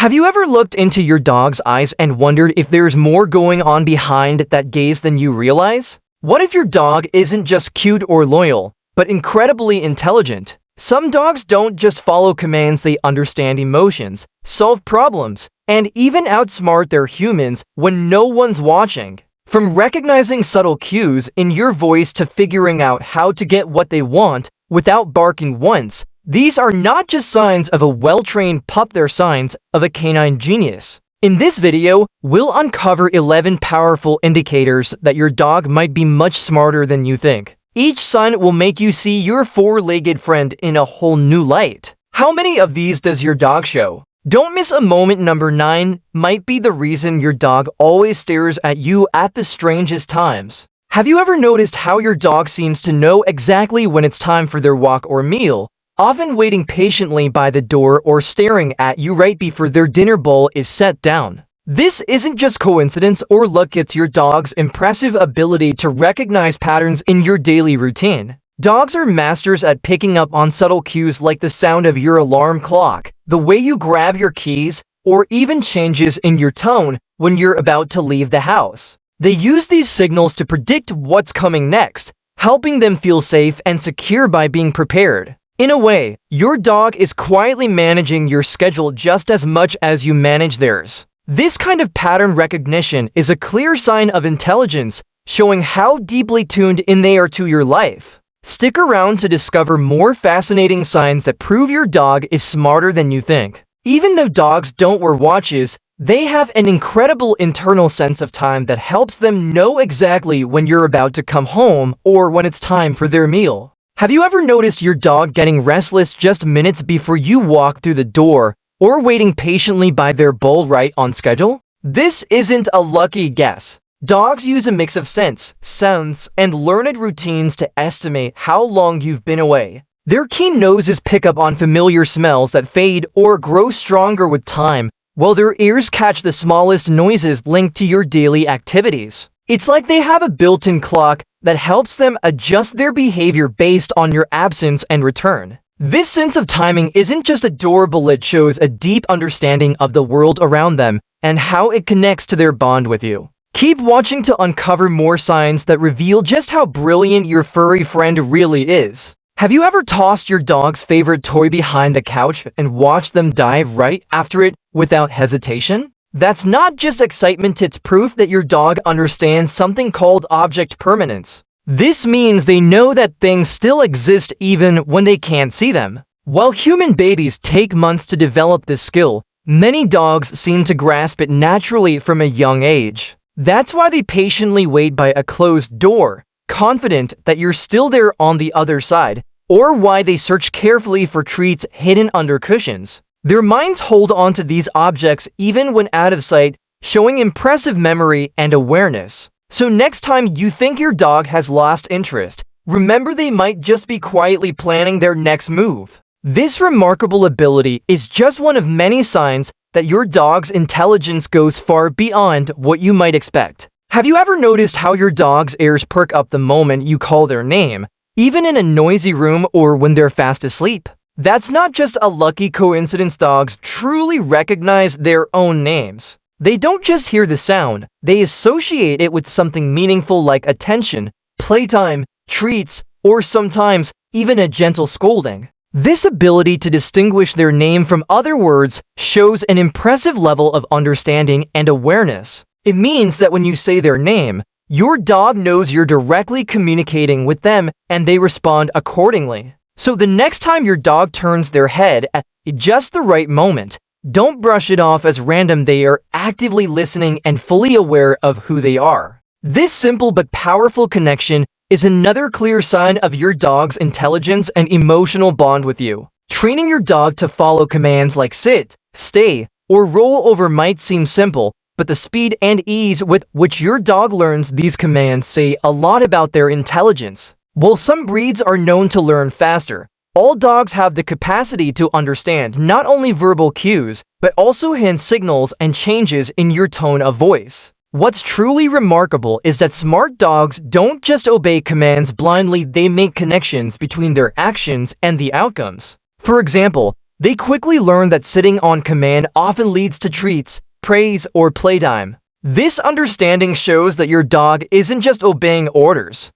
Have you ever looked into your dog's eyes and wondered if there's more going on behind that gaze than you realize? What if your dog isn't just cute or loyal, but incredibly intelligent? Some dogs don't just follow commands, they understand emotions, solve problems, and even outsmart their humans when no one's watching. From recognizing subtle cues in your voice to figuring out how to get what they want without barking once, these are not just signs of a well-trained pup, they're signs of a canine genius. In this video, we'll uncover 11 powerful indicators that your dog might be much smarter than you think. Each sign will make you see your four-legged friend in a whole new light. How many of these does your dog show? Don't miss a moment. Number 9 might be the reason your dog always stares at you at the strangest times. Have you ever noticed how your dog seems to know exactly when it's time for their walk or meal, often waiting patiently by the door or staring at you right before their dinner bowl is set down? This isn't just coincidence or luck, it's your dog's impressive ability to recognize patterns in your daily routine. Dogs are masters at picking up on subtle cues like the sound of your alarm clock, the way you grab your keys, or even changes in your tone when you're about to leave the house. They use these signals to predict what's coming next, helping them feel safe and secure by being prepared. In a way, your dog is quietly managing your schedule just as much as you manage theirs. This kind of pattern recognition is a clear sign of intelligence, showing how deeply tuned in they are to your life. Stick around to discover more fascinating signs that prove your dog is smarter than you think. Even though dogs don't wear watches, they have an incredible internal sense of time that helps them know exactly when you're about to come home or when it's time for their meal. Have you ever noticed your dog getting restless just minutes before you walk through the door, or waiting patiently by their bowl right on schedule? This isn't a lucky guess. Dogs use a mix of scents, sounds, and learned routines to estimate how long you've been away. Their keen noses pick up on familiar smells that fade or grow stronger with time, while their ears catch the smallest noises linked to your daily activities. It's like they have a built-in clock that helps them adjust their behavior based on your absence and return. This sense of timing isn't just adorable, it shows a deep understanding of the world around them and how it connects to their bond with you. Keep watching to uncover more signs that reveal just how brilliant your furry friend really is. Have you ever tossed your dog's favorite toy behind the couch and watched them dive right after it without hesitation? That's not just excitement, it's proof that your dog understands something called object permanence. This means they know that things still exist even when they can't see them. While human babies take months to develop this skill, many dogs seem to grasp it naturally from a young age. That's why they patiently wait by a closed door, confident that you're still there on the other side, or why they search carefully for treats hidden under cushions. Their minds hold on to these objects even when out of sight, showing impressive memory and awareness. So next time you think your dog has lost interest, remember they might just be quietly planning their next move. This remarkable ability is just one of many signs that your dog's intelligence goes far beyond what you might expect. Have you ever noticed how your dog's ears perk up the moment you call their name, even in a noisy room or when they're fast asleep? That's not just a lucky coincidence. Dogs truly recognize their own names. They don't just hear the sound, they associate it with something meaningful like attention, playtime, treats, or sometimes even a gentle scolding. This ability to distinguish their name from other words shows an impressive level of understanding and awareness. It means that when you say their name, your dog knows you're directly communicating with them and they respond accordingly. So the next time your dog turns their head at just the right moment, don't brush it off as random. They are actively listening and fully aware of who they are. This simple but powerful connection is another clear sign of your dog's intelligence and emotional bond with you. Training your dog to follow commands like sit, stay, or roll over might seem simple, but the speed and ease with which your dog learns these commands say a lot about their intelligence. While some breeds are known to learn faster, all dogs have the capacity to understand not only verbal cues, but also hand signals and changes in your tone of voice. What's truly remarkable is that smart dogs don't just obey commands blindly, they make connections between their actions and the outcomes. For example, They quickly learn that sitting on command often leads to treats, praise, or playtime. This understanding shows that your dog isn't just obeying orders.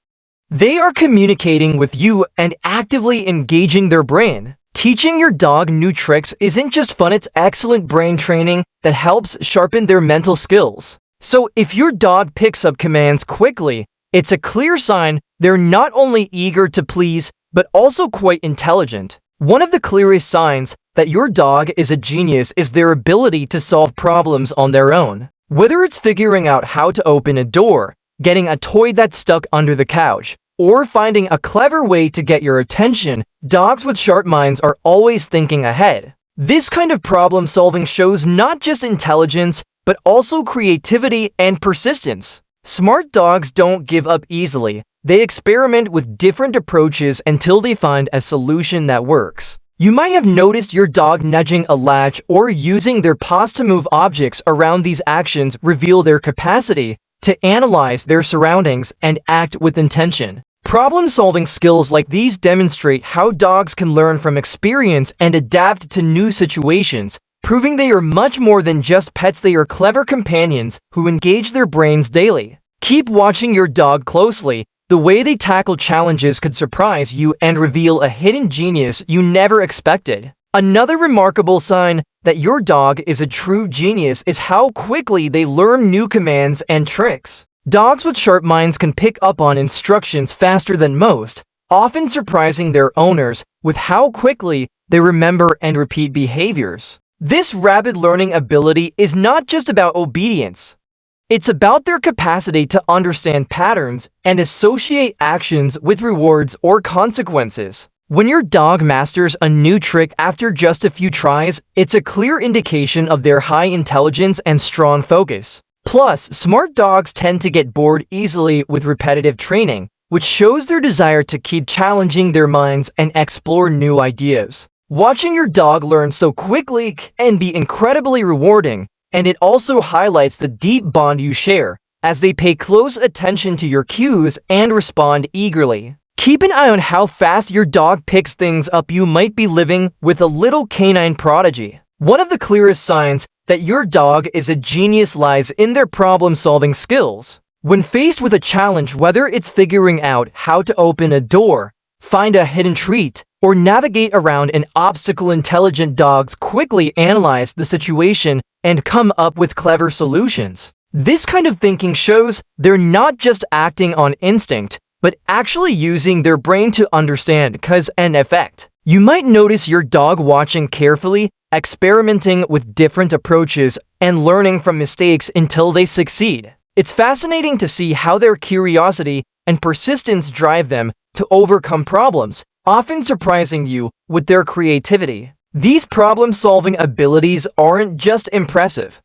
They are communicating with you and actively engaging their brain. Teaching your dog new tricks isn't just fun, it's excellent brain training that helps sharpen their mental skills. So if your dog picks up commands quickly, it's a clear sign they're not only eager to please, but also quite intelligent. One of the clearest signs that your dog is a genius is their ability to solve problems on their own. Whether it's figuring out how to open a door, getting a toy that's stuck under the couch, or finding a clever way to get your attention, dogs with sharp minds are always thinking ahead. This kind of problem solving shows not just intelligence, but also creativity and persistence. Smart dogs don't give up easily. They experiment with different approaches until they find a solution that works. You might have noticed your dog nudging a latch or using their paws to move objects around. These actions reveal their capacity to analyze their surroundings and act with intention. Problem-solving skills like these demonstrate how dogs can learn from experience and adapt to new situations, proving they are much more than just pets. They are clever companions who engage their brains daily. Keep watching your dog closely. The way they tackle challenges could surprise you and reveal a hidden genius you never expected. Another remarkable sign that your dog is a true genius is how quickly they learn new commands and tricks. Dogs with sharp minds can pick up on instructions faster than most, often surprising their owners with how quickly they remember and repeat behaviors. This rapid learning ability is not just about obedience. It's about their capacity to understand patterns and associate actions with rewards or consequences. When your dog masters a new trick after just a few tries, it's a clear indication of their high intelligence and strong focus. Plus, smart dogs tend to get bored easily with repetitive training, which shows their desire to keep challenging their minds and explore new ideas. Watching your dog learn so quickly can be incredibly rewarding, and it also highlights the deep bond you share, as they pay close attention to your cues and respond eagerly. Keep an eye on how fast your dog picks things up. You might be living with a little canine prodigy. One of the clearest signs that your dog is a genius lies in their problem-solving skills. When faced with a challenge, whether it's figuring out how to open a door, find a hidden treat, or navigate around an obstacle, intelligent dogs quickly analyze the situation and come up with clever solutions. This kind of thinking shows they're not just acting on instinct, but actually using their brain to understand cause and effect. You might notice your dog watching carefully, experimenting with different approaches, and learning from mistakes until they succeed. It's fascinating to see how their curiosity and persistence drive them to overcome problems, often surprising you with their creativity. These problem-solving abilities aren't just impressive.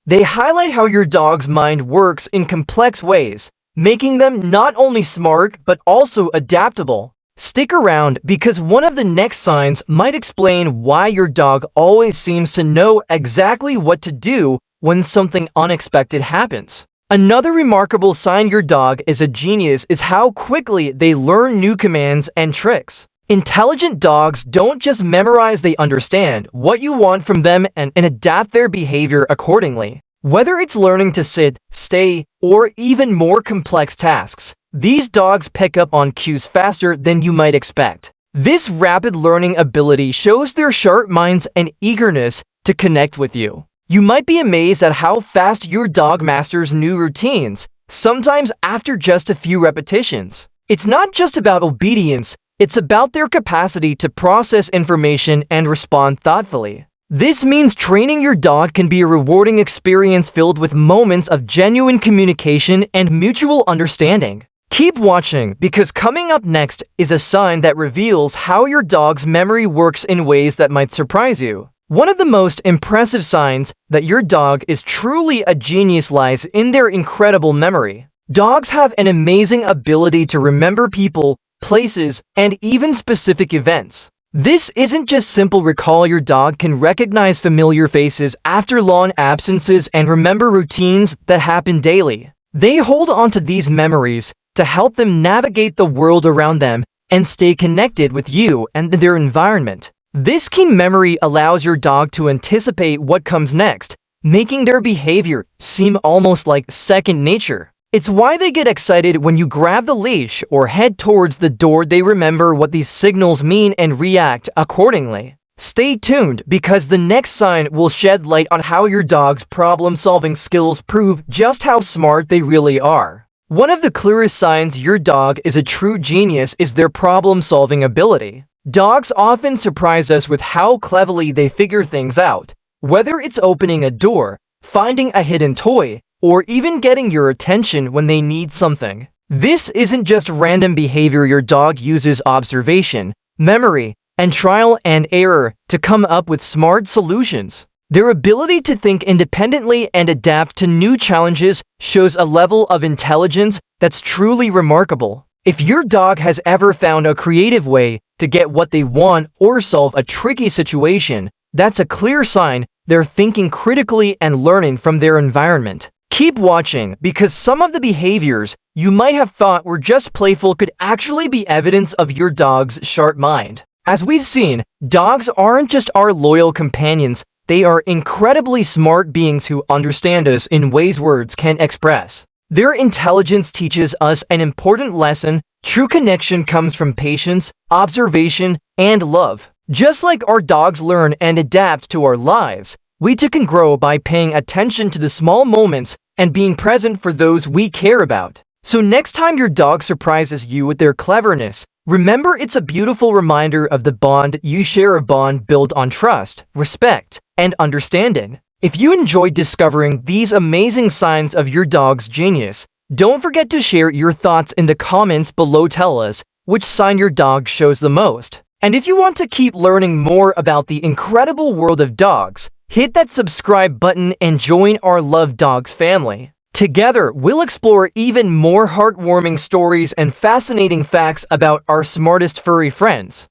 They highlight how your dog's mind works in complex ways, making them not only smart but also adaptable. Stick around because one of the next signs might explain why your dog always seems to know exactly what to do when something unexpected happens. Another remarkable sign your dog is a genius is how quickly they learn new commands and tricks. Intelligent dogs don't just memorize, they understand what you want from them and adapt their behavior accordingly. Whether it's learning to sit, stay, or even more complex tasks, these dogs pick up on cues faster than you might expect. This rapid learning ability shows their sharp minds and eagerness to connect with you. You might be amazed at how fast your dog masters new routines, sometimes after just a few repetitions. It's not just about obedience, it's about their capacity to process information and respond thoughtfully. This means training your dog can be a rewarding experience filled with moments of genuine communication and mutual understanding. Keep watching because coming up next is a sign that reveals how your dog's memory works in ways that might surprise you. One of the most impressive signs that your dog is truly a genius lies in their incredible memory. Dogs have an amazing ability to remember people, places, and even specific events. This isn't just simple recall. Your dog can recognize familiar faces after long absences and remember routines that happen daily. They hold on to these memories to help them navigate the world around them and stay connected with you and their environment. This keen memory allows your dog to anticipate what comes next, making their behavior seem almost like second nature. It's why they get excited when you grab the leash or head towards the door. They remember what these signals mean and react accordingly. Stay tuned because the next sign will shed light on how your dog's problem-solving skills prove just how smart they really are. One of the clearest signs your dog is a true genius is their problem-solving ability. Dogs often surprise us with how cleverly they figure things out, whether it's opening a door, finding a hidden toy, or even getting your attention when they need something. This isn't just random behavior. Your dog uses observation, memory, and trial and error to come up with smart solutions. Their ability to think independently and adapt to new challenges shows a level of intelligence that's truly remarkable. If your dog has ever found a creative way to get what they want or solve a tricky situation, that's a clear sign they're thinking critically and learning from their environment. Keep watching because some of the behaviors you might have thought were just playful could actually be evidence of your dog's sharp mind. As we've seen, dogs aren't just our loyal companions, they are incredibly smart beings who understand us in ways words can't express. Their intelligence teaches us an important lesson. True connection comes from patience, observation, and love. Just like our dogs learn and adapt to our lives, we too can grow by paying attention to the small moments and being present for those we care about. So next time your dog surprises you with their cleverness, remember it's a beautiful reminder of the bond you share, a bond built on trust, respect, and understanding. If you enjoyed discovering these amazing signs of your dog's genius, don't forget to share your thoughts in the comments below. Tell us which sign your dog shows the most. And if you want to keep learning more about the incredible world of dogs, hit that subscribe button and join our Love Dogs family. Together, we'll explore even more heartwarming stories and fascinating facts about our smartest furry friends.